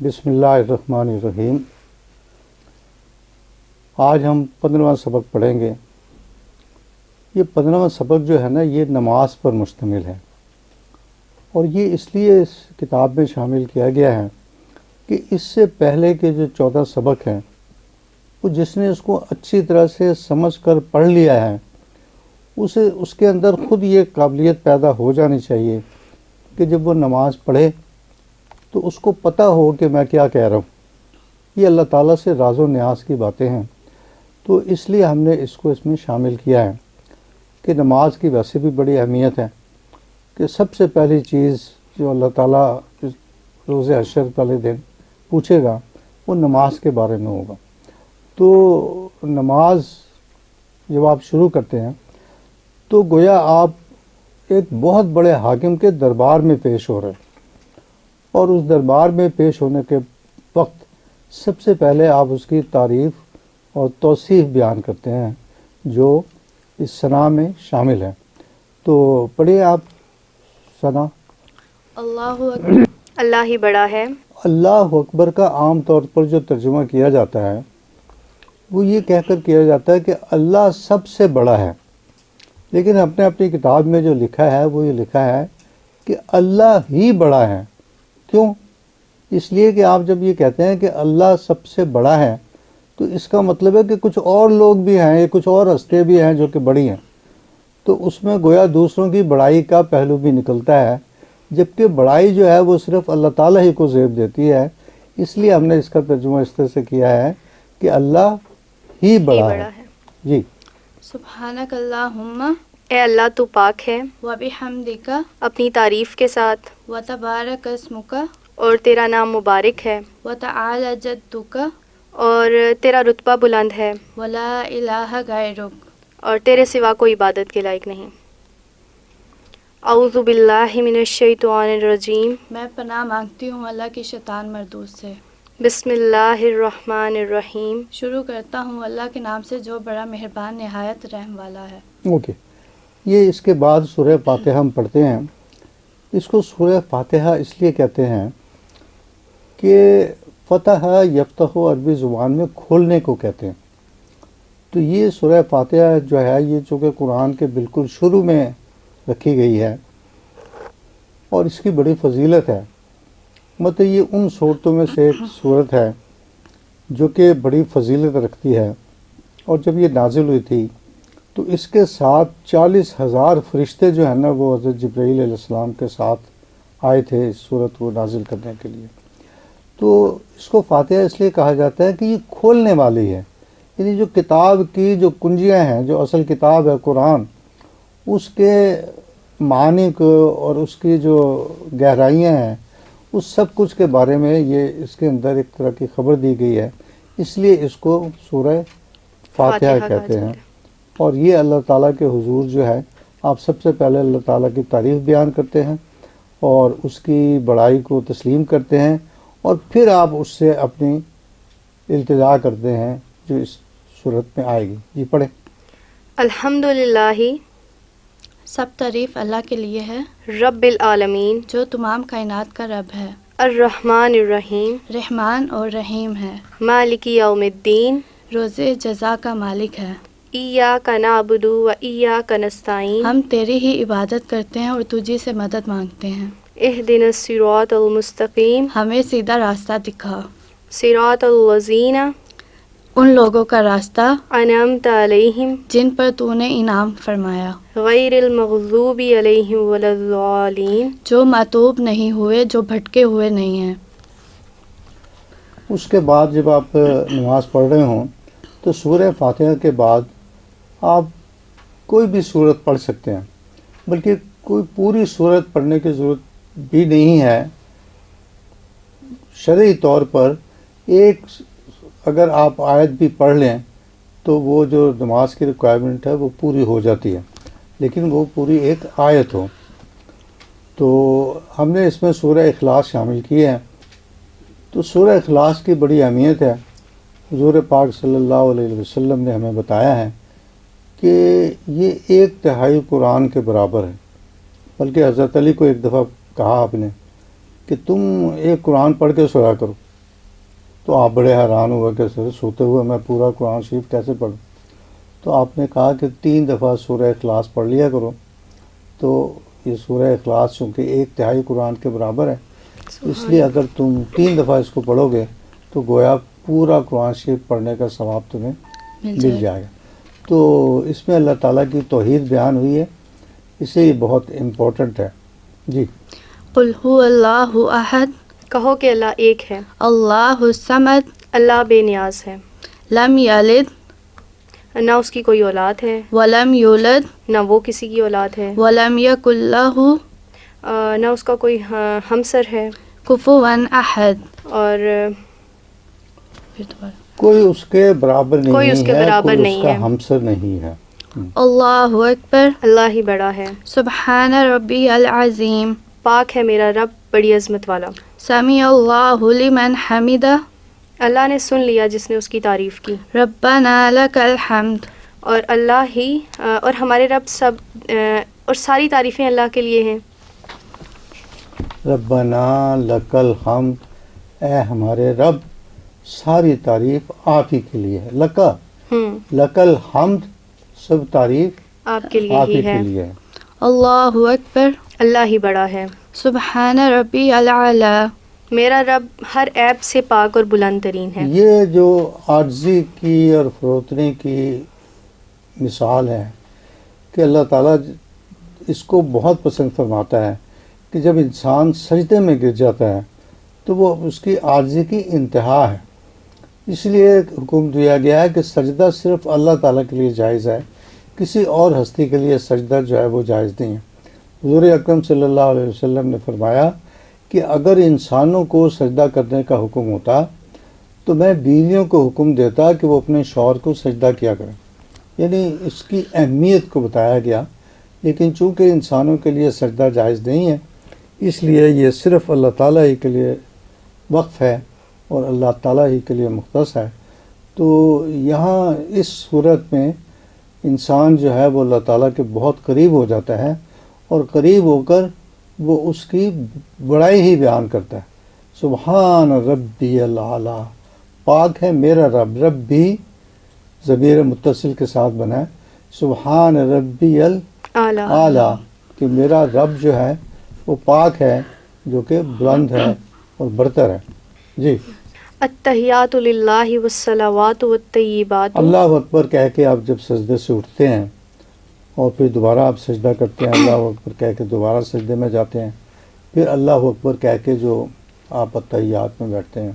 بسم اللہ الرحمن الرحیم۔ آج ہم 15واں سبق پڑھیں گے۔ یہ 15واں سبق جو ہے نا، یہ نماز پر مشتمل ہے، اور یہ اس لیے اس کتاب میں شامل کیا گیا ہے کہ اس سے پہلے کے جو 14 سبق ہیں، وہ جس نے اس کو اچھی طرح سے سمجھ کر پڑھ لیا ہے، اس کے اندر خود یہ قابلیت پیدا ہو جانی چاہیے کہ جب وہ نماز پڑھے تو اس کو پتہ ہو کہ میں کیا کہہ رہا ہوں۔ یہ اللہ تعالیٰ سے راز و نیاز کی باتیں ہیں، تو اس لیے ہم نے اس کو اس میں شامل کیا ہے کہ نماز کی ویسے بھی بڑی اہمیت ہے کہ سب سے پہلی چیز جو اللہ تعالیٰ روز حشر والے دن پوچھے گا وہ نماز کے بارے میں ہوگا۔ تو نماز جب آپ شروع کرتے ہیں تو گویا آپ ایک بہت بڑے حاکم کے دربار میں پیش ہو رہے ہیں، اور اس دربار میں پیش ہونے کے وقت سب سے پہلے آپ اس کی تعریف اور توصیف بیان کرتے ہیں جو اس ثنا میں شامل ہے۔ تو پڑھیے آپ ثنا۔ اللہ اکبر، اللہ ہی بڑا ہے۔ اللہ اکبر کا عام طور پر جو ترجمہ کیا جاتا ہے وہ یہ کہہ کر کیا جاتا ہے کہ اللہ سب سے بڑا ہے، لیکن ہم نے اپنی کتاب میں جو لکھا ہے وہ یہ لکھا ہے کہ اللہ ہی بڑا ہے۔ کیوں؟ اس لیے کہ آپ جب یہ کہتے ہیں کہ اللہ سب سے بڑا ہے تو اس کا مطلب ہے کہ کچھ اور لوگ بھی ہیں، کچھ اور ہستیاں بھی ہیں جو کہ بڑی ہیں، تو اس میں گویا دوسروں کی بڑائی کا پہلو بھی نکلتا ہے، جبکہ بڑائی جو ہے وہ صرف اللہ تعالیٰ ہی کو زیب دیتی ہے۔ اس لیے ہم نے اس کا ترجمہ اس طرح سے کیا ہے کہ اللہ ہی بڑا ہے۔ جی۔ سبحانک اللہم، اے اللہ تو پاک ہے، وبحمدک، اپنی تعریف کے ساتھ، وتبارک اسمک، اور تیرا نام مبارک ہے، وتعالی جدک، اور تیرا رتبہ بلند ہے، ولا الہ غیرک۔ اور تیرے سوا کوئی عبادت کے لائق نہیں۔ اعوذ باللہ من الشیطان الرجیم، میں پناہ مانگتی ہوں اللہ کی شیطان مردود سے۔ بسم اللہ الرحمن الرحیم، شروع کرتا ہوں اللہ کے نام سے جو بڑا مہربان نہایت رحم والا ہے۔ اوکے، یہ اس کے بعد سورہ فاتحہ ہم پڑھتے ہیں۔ اس کو سورہ فاتحہ اس لیے کہتے ہیں کہ فتح یفتح عربی زبان میں کھولنے کو کہتے ہیں۔ تو یہ سورہ فاتحہ جو ہے یہ چونکہ قرآن کے بالکل شروع میں رکھی گئی ہے اور اس کی بڑی فضیلت ہے، مطلب یہ ان صورتوں میں سے ایک صورت ہے جو کہ بڑی فضیلت رکھتی ہے، اور جب یہ نازل ہوئی تھی تو اس کے ساتھ 40,000 فرشتے جو ہیں نا وہ حضرت جبرائیل علیہ السلام کے ساتھ آئے تھے اس صورت کو نازل کرنے کے لیے۔ تو اس کو فاتحہ اس لیے کہا جاتا ہے کہ یہ کھولنے والی ہے، یعنی جو کتاب کی جو کنجیاں ہیں، جو اصل کتاب ہے قرآن، اس کے معانی کو اور اس کی جو گہرائیاں ہیں اس سب کچھ کے بارے میں یہ اس کے اندر ایک طرح کی خبر دی گئی ہے، اس لیے اس کو سورہ فاتحہ کہتے ہیں۔ اور یہ اللہ تعالیٰ کے حضور جو ہے آپ سب سے پہلے اللہ تعالیٰ کی تعریف بیان کرتے ہیں اور اس کی بڑائی کو تسلیم کرتے ہیں، اور پھر آپ اس سے اپنی التجا کرتے ہیں جو اس صورت میں آئے گی۔ جی پڑھیں۔ الحمدللہ سب تعریف اللہ کے لیے ہے رب العالمین، جو تمام کائنات کا رب ہے، الرحمن الرحیم، رحمان اور رحیم ہے، مالک یوم الدین، روز جزا کا مالک ہے۔ ایاک نعبد و ایاک نستعین، ہم تیری ہی عبادت کرتے ہیں اور تجھی سے مدد مانگتے ہیں۔ اہدنا الصراط المستقیم، ہمیں سیدھا راستہ دکھا، صراط الذین ان لوگوں کا راستہ انعمت علیہم جن پر تو نے انعام فرمایا، غیر المغضوب علیہم ولا الضالین، جو معتوب نہیں ہوئے، جو بھٹکے ہوئے نہیں ہیں۔ اس کے بعد جب آپ نماز پڑھ رہے ہوں تو سورہ فاتحہ کے بعد آپ کوئی بھی سورت پڑھ سکتے ہیں، بلکہ کوئی پوری سورت پڑھنے کی ضرورت بھی نہیں ہے۔ شرعی طور پر ایک اگر آپ آیت بھی پڑھ لیں تو وہ جو نماز کی ریکوائرمنٹ ہے وہ پوری ہو جاتی ہے، لیکن وہ پوری ایک آیت ہو۔ تو ہم نے اس میں سورہ اخلاص شامل کی ہے۔ تو سورہ اخلاص کی بڑی اہمیت ہے۔ حضور پاک صلی اللہ علیہ وسلم نے ہمیں بتایا ہے کہ یہ 1/3 قرآن کے برابر ہے، بلکہ حضرت علی کو ایک دفعہ کہا آپ نے کہ تم ایک قرآن پڑھ کے سویا کرو، تو آپ بڑے حیران ہوئے کہ سر سوتے ہوئے میں پورا قرآن شریف کیسے پڑھوں؟ تو آپ نے کہا کہ 3 دفعہ سورہ اخلاص پڑھ لیا کرو. تو یہ سورہ اخلاص چونکہ 1/3 قرآن کے برابر ہے، اس لیے اگر تم 3 دفعہ اس کو پڑھو گے تو گویا پورا قرآن شریف پڑھنے کا ثواب تمہیں مل جائے گا. تو اس میں اللہ تعالیٰ کی توحید بیان ہوئی ہے، اس سے یہ بہت امپورٹنٹ ہے. جی. قل هو اللہ احد، کہو کہ اللہ ایک ہے، اللہ الصمد، اللہ بے نیاز ہے، لم یلد نہ اس کی کوئی اولاد ہے، ولم یولد نہ وہ کسی کی اولاد ہے، ولم یکن لہ نہ اس کا کوئی ہمسر ہے، کفوا احد. اور پھر دوبارہ کوئی اس کے برابر نہیں کوئی اس کے ہے، برابر کوئی نہیں اس کا ہے. ہمسر نہیں ہے. اللہ اکبر، اللہ ہی بڑا ہے، سبحان ربی العظیم، پاک ہے میرا رب بڑی عظمت والا. سمیع اللہ لمن حمدہ، اللہ نے سن لیا جس نے اس کی تعریف کی. ربنا لک الحمد، اور اللہ ہی اور ہمارے رب سب اور ساری تعریفیں اللہ کے لیے ہیں. ربنا لک الحمد، اے ہمارے رب ساری تعریف آپ ہی کے لیے ہے. لکا لک الحمد، سب تعریف آپ کے لیے آپ ہی ہی کے ہے. لیے ہے. اللہ اکبر، اللہ ہی بڑا ہے. سبحان ربی العلی، میرا رب ہر عیب سے پاک اور بلند ترین ہے. یہ جو عاجزی کی اور فروتنی کی مثال ہے کہ اللہ تعالیٰ اس کو بہت پسند فرماتا ہے کہ جب انسان سجدے میں گر جاتا ہے تو وہ اس کی عاجزی کی انتہا ہے. اس لیے حکم دیا گیا ہے کہ سجدہ صرف اللہ تعالیٰ کے لیے جائز ہے، کسی اور ہستی کے لیے سجدہ جو ہے وہ جائز نہیں ہے. حضور اکرم صلی اللہ علیہ وسلم نے فرمایا کہ اگر انسانوں کو سجدہ کرنے کا حکم ہوتا تو میں بیویوں کو حکم دیتا کہ وہ اپنے شوہر کو سجدہ کیا کریں. یعنی اس کی اہمیت کو بتایا گیا، لیکن چونکہ انسانوں کے لیے سجدہ جائز نہیں ہے اس لیے یہ صرف اللہ تعالیٰ ہی کے لیے وقف ہے اور اللہ تعالیٰ ہی کے لیے مختص ہے. تو یہاں اس صورت میں انسان جو ہے وہ اللہ تعالیٰ کے بہت قریب ہو جاتا ہے اور قریب ہو کر وہ اس کی بڑائی ہی بیان کرتا ہے. سبحان ربی العلیٰ، پاک ہے میرا رب. رب بھی ضمیر متصل کے ساتھ بنا ہے. سبحان ربی العلیٰ، کہ میرا رب جو ہے وہ پاک ہے، جو کہ بلند ہے اور برتر ہے. جی. التحیات للہ والصلوات والطیبات. اللہ اکبر کہہ کے آپ جب سجدے سے اٹھتے ہیں اور پھر دوبارہ آپ سجدہ کرتے ہیں، اللہ اکبر کہہ کے دوبارہ سجدے میں جاتے ہیں، پھر اللہ اکبر کہہ کے جو آپ التحیات میں بیٹھتے ہیں.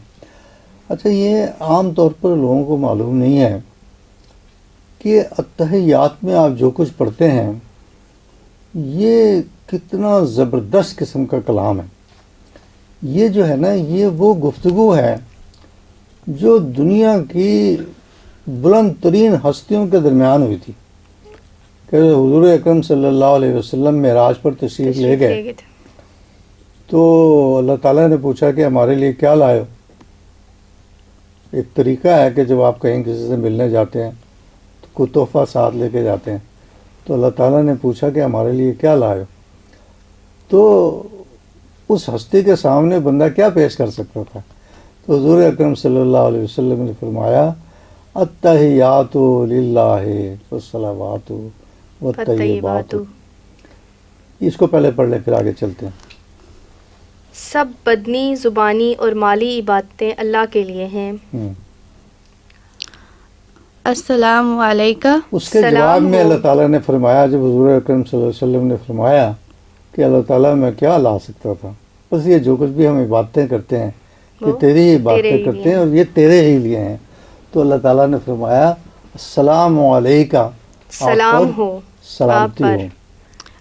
اچھا، یہ عام طور پر لوگوں کو معلوم نہیں ہے کہ التحیات میں آپ جو کچھ پڑھتے ہیں یہ کتنا زبردست قسم کا کلام ہے. یہ جو ہے نا، یہ وہ گفتگو ہے جو دنیا کی بلند ترین ہستیوں کے درمیان ہوئی تھی. کہ حضور اکرم صلی اللہ علیہ وسلم معراج پر تشریف لے گئے تو اللہ تعالیٰ نے پوچھا کہ ہمارے لیے کیا لائے ہو. ایک طریقہ ہے کہ جب آپ کہیں کسی سے ملنے جاتے ہیں تو کوئی تحفہ ساتھ لے کے جاتے ہیں، تو اللہ تعالیٰ نے پوچھا کہ ہمارے لیے کیا لائے ہو. تو اس ہستی کے سامنے بندہ کیا پیش کر سکتا تھا؟ تو حضور اکرم صلی اللہ علیہ وسلم نے فرمایا التحیات للہ والصلوات والطیبات. اس کو پہلے پڑھ لیں پھر آگے چلتے ہیں. سب بدنی، زبانی اور مالی عبادتیں اللہ کے لیے ہیں. السلام علیکم. اس کے جواب میں اللہ تعالیٰ نے فرمایا، جب حضور اکرم صلی اللہ علیہ وسلم نے فرمایا کہ اللہ تعالیٰ میں کیا لا سکتا تھا، بس یہ جو کچھ بھی ہم عبادتیں کرتے ہیں یہ تیری ہی عبادتیں کرتے ہیں اور یہ تیرے ہی لیے ہیں. تو اللہ تعالیٰ نے فرمایا السلام علیکم، سلام ہو سلامتی آپ پر، ہو.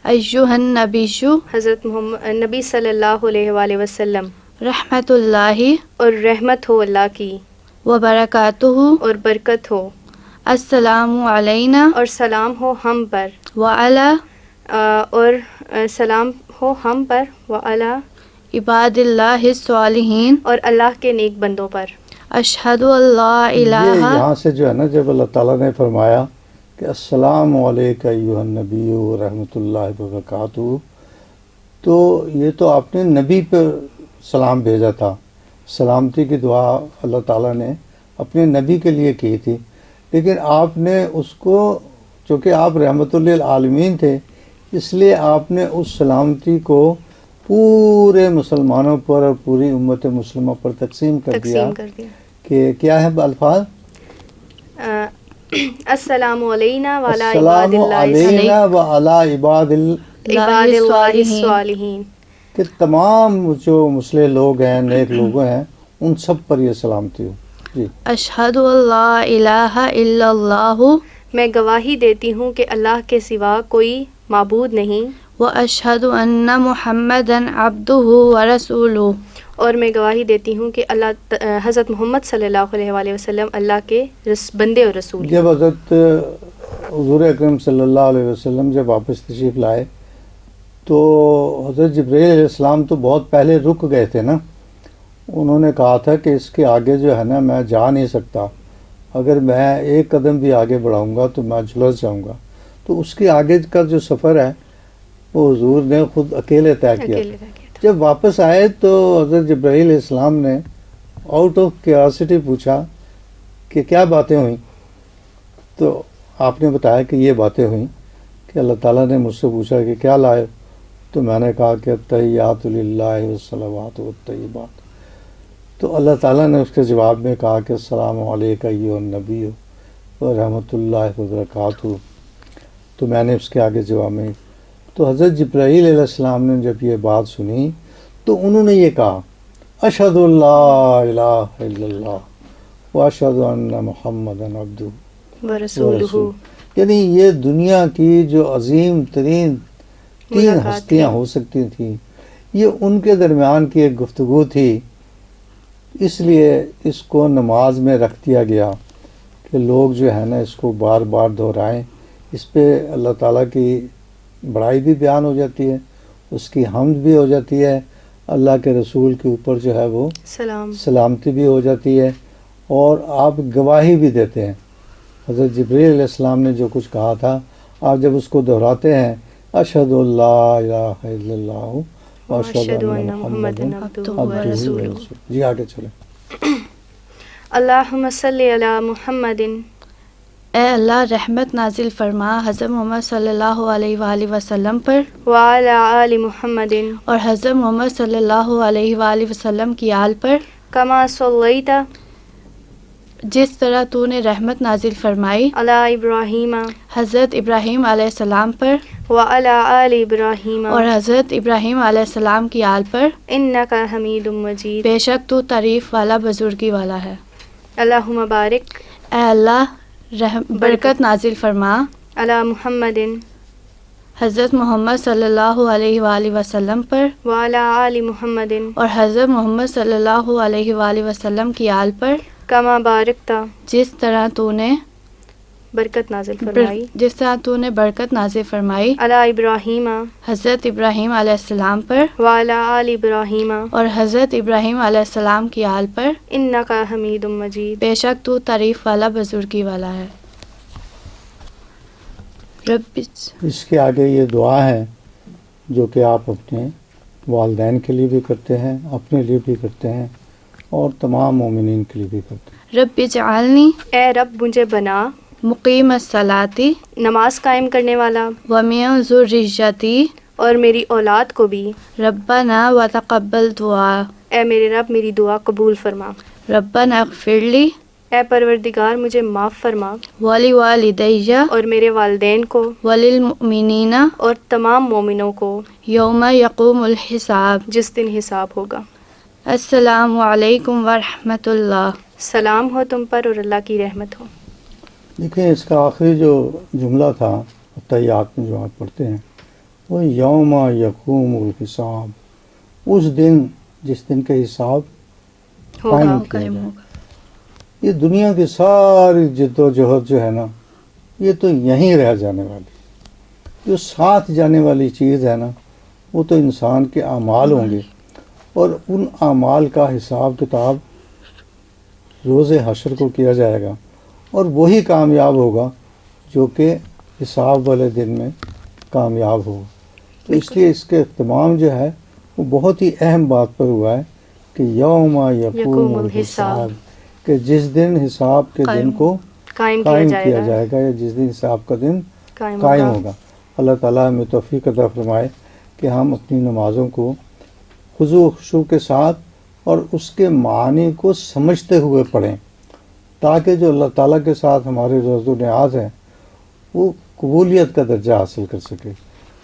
ایہا النبی، حضرت محمد نبی صلی اللہ علیہ وآلہ وسلم، رحمت اللہ اور رحمت ہو اللہ کی وبرکاتہ، اور برکت ہو. السلام علینا اور سلام ہو ہم پر، وعلی اور سلام ہو ہم پر، وعلی عباد اللہ الصالحین، اور اللہ کے نیک بندوں پر. اشہد اللہ یہ الہ. یہاں سے جو ہے نا، جب اللہ تعالیٰ نے فرمایا کہ السلام علیکم ایھا النبی ورحمۃ اللہ وبرکاتہ، تو یہ تو آپ نے نبی پہ سلام بھیجا تھا، سلامتی کی دعا اللہ تعالیٰ نے اپنے نبی کے لیے کی تھی، لیکن آپ نے اس کو، چونکہ آپ رحمت للعالمین تھے، اس لیے آپ نے اس سلامتی کو پورے مسلمانوں پر اور پوری امت مسلمہ پر تقسیم کر دیا کہ کیا ہے الفاظ؟ السلام علینا وعلی السلام علینا وعلی عباد عباد اللہ الصالحین، کہ تمام جو مسلم لوگ ہیں، نیک لوگ ہیں، ان سب پر یہ سلامتی ہو. جی. اشہد اللہ الہ الا اللہ میں گواہی دیتی ہوں کہ اللہ کے سوا کوئی معبود نہیں، واشہد ان محمدا عبدہ ورسولہ اور میں گواہی دیتی ہوں کہ حضرت محمد صلی اللہ علیہ وآلہ وسلم اللہ کے بندے اور رسول ہیں. جب حضرت حضور اکرم صلی اللہ علیہ وسلم جب واپس تشریف لائے تو حضرت جبرائیل علیہ السلام تو بہت پہلے رک گئے تھے نا. انہوں نے کہا تھا کہ اس کے آگے جو ہے نا میں جا نہیں سکتا، اگر میں ایک قدم بھی آگے بڑھاؤں گا تو میں جھلس جاؤں گا. تو اس کے آگے کا جو سفر ہے وہ حضور نے خود اکیلے طے کیا. جب واپس آئے تو حضرت جبرائیل علیہ السلام نے آؤٹ آف کیوریاسٹی پوچھا کہ کیا باتیں ہوئیں. تو آپ نے بتایا کہ یہ باتیں ہوئیں کہ اللہ تعالیٰ نے مجھ سے پوچھا کہ کیا لائے، تو میں نے کہا کہ التحیات للہ والصلوات والطیبات. تو اللہ تعالیٰ نے اس کے جواب میں کہا کہ السلام علیکہ ایھا النبی ورحمۃ اللہ وبرکاتہ. تو میں نے اس کے آگے جواب میں، تو حضرت جبرائیل علیہ السلام نے جب یہ بات سنی تو انہوں نے یہ کہا اشہد ان لا الہ الا اللہ واشہد ان محمدا عبدہ ورسولہ. یعنی یہ دنیا کی جو عظیم ترین تین ہستیاں ہو سکتی تھیں، یہ ان کے درمیان کی ایک گفتگو تھی. اس لیے اس کو نماز میں رکھ دیا گیا کہ لوگ جو ہے نا اس کو بار بار دہرائیں. اس پہ اللہ تعالیٰ کی بڑائی بھی بیان ہو جاتی ہے، اس کی حمد بھی ہو جاتی ہے، اللہ کے رسول کے اوپر جو ہے وہ سلامتی بھی ہو جاتی ہے، اور آپ گواہی بھی دیتے ہیں. حضرت جبرائیل علیہ السلام نے جو کچھ کہا تھا، آپ جب اس کو دہراتے ہیں اشہد ان لا الہ الا اللہ واشہد ان محمدا عبدہ ورسولہ. جی آگے چلیں. اللہم صلی علی محمد، اے اللہ رحمت نازل فرما حضرت محمد صلی اللہ علیہ وآلہ وسلم پر، وعلی آل محمد اور حضرت محمد صلی اللہ علیہ وآلہ وسلم کی آل پر، کما صلیت جس طرح تو نے رحمت نازل فرمائی علی ابراہیم حضرت ابراہیم علیہ السلام پر، وعلی آل ابراہیم اور حضرت ابراہیم علیہ السلام کی آل پر، انک حمید مجید، بے شک تو تعریف والا بزرگی والا ہے. اللہم بارک اے اللہ برکت نازل فرما علی محمد حضرت محمد صلی اللہ علیہ وآلہ وسلم پر، وعلی آل محمد اور حضرت محمد صلی اللہ علیہ وآلہ وسلم کی آل پر، کما بارکتا جس طرح تو نے برکت نازل فرمائی علی ابراہیم حضرت ابراہیم علیہ السلام پر، وعلی آل ابراہیم اور حضرت ابراہیم علیہ السلام کی آل پر، انک حمید مجید، بے شک تو تعریف والا بزرگی والا ہے. رب اس کے آگے یہ دعا ہے جو کہ آپ اپنے والدین کے لیے بھی کرتے ہیں، اپنے لیے بھی کرتے ہیں، اور تمام مومنین کے لیے بھی کرتے ہیں. رب اجعلنی، اے رب مجھے بنا، مقیم الصلاۃ، نماز قائم کرنے والا، ومن ذریتی، اور میری اولاد کو بھی، ربنا وتقبل دعا، اے میرے رب میری دعا قبول فرما، ربنا اغفر لی، اے پروردگار مجھے معاف فرما، ولوالدی، اور میرے والدین کو، وللمؤمنین، اور تمام مومنوں کو، یوم یقوم الحساب، جس دن حساب ہوگا. السلام علیکم ورحمۃ اللہ. سلام ہو تم پر اور اللہ کی رحمت ہو. دیکھیں اس کا آخری جو جملہ تھا تحیات میں جو آپ پڑھتے ہیں، وہ یوم یقوم الحساب، اس دن جس دن کا حساب قائم کیا جائے. یہ دنیا کی ساری جد و جہد جو ہے نا، یہ تو یہیں رہ جانے والی. جو ساتھ جانے والی چیز ہے نا، وہ تو انسان کے اعمال ہوں گے، اور ان اعمال کا حساب کتاب روز حشر کو کیا جائے گا، اور وہی کامیاب ہوگا جو کہ حساب والے دن میں کامیاب ہوگا. تو اس لیے اس کے اہتمام جو ہے وہ بہت ہی اہم بات پر ہوا ہے کہ یوم یقوم یقوم الحساب، الحساب، کہ جس دن حساب کے دن کو قائم قائم کیا کیا جائے جائے گا، یا جس دن حساب کا دن قائم قائم ہوگا۔ اللہ تعالیٰ ہمیں توفیق عطا فرمائے کہ ہم اپنی نمازوں کو خضوع و خشوع کے ساتھ اور اس کے معنی کو سمجھتے ہوئے پڑھیں، تاکہ جو اللہ تعالیٰ کے ساتھ ہمارے روز و نیاز ہیں وہ قبولیت کا درجہ حاصل کر سکے۔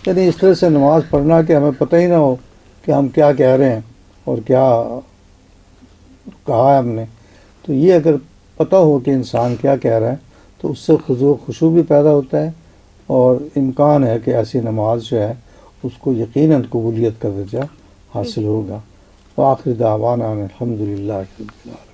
یعنی اس طرح سے نماز پڑھنا کہ ہمیں پتہ ہی نہ ہو کہ ہم کیا کہہ رہے ہیں اور کیا کہا ہے ہم نے، تو یہ اگر پتہ ہو کہ انسان کیا کہہ رہا ہے تو اس سے خضوع و خشوع بھی پیدا ہوتا ہے، اور امکان ہے کہ ایسی نماز جو ہے اس کو یقیناً قبولیت کا درجہ حاصل ہوگا۔ وآخر دعوانا الحمدللہ رب العالمین۔